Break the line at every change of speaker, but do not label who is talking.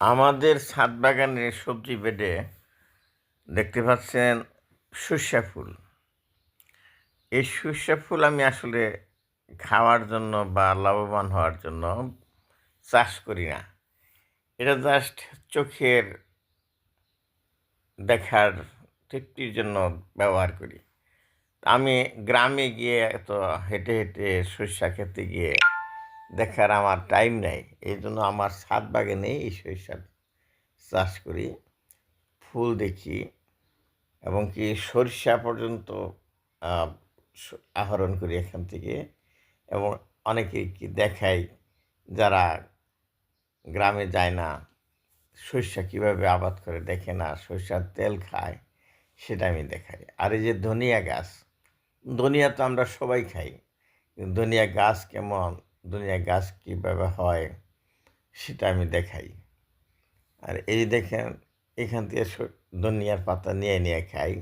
আমাদের ছাদ বাগানের সবজি বেডে দেখতে পাচ্ছেন সর্ষা ফুল। এই সর্ষা ফুল আমি আসলে খাওয়ার জন্য বা লাভবান হওয়ার জন্য চাষ করি না। এটা জাস্ট চোখের দেখার তৃপ্তির জন্য ব্যবহার করি। আমি গ্রামে গিয়ে তো হেঁটে হেঁটে সর্ষা খেতে গিয়ে দেখার আমার টাইম নাই। এই জন্য আমার ছাদ বাগানেই এই সরিষার চাষ করি, ফুল দেখি এবং কি সরিষা পর্যন্ত আহ, আহরণ করি এখান থেকে। এবং অনেকে কি দেখাই যারা গ্রামে যায় না, সরিষা কীভাবে আবাদ করে দেখে না, সরিষার তেল খায়, সেটা আমি দেখাই। আর এই যে ধনিয়া গাছ, ধনিয়া তো আমরা সবাই খাই, কিন্তু ধনিয়া গাছ কেমন, ধনিয়া গাছ কীভাবে হয়, সেটা আমি দেখাই। আর এই যে দেখেন, এখান থেকে ধনিয়ার পাতা নিয়ে নিয়ে খাই।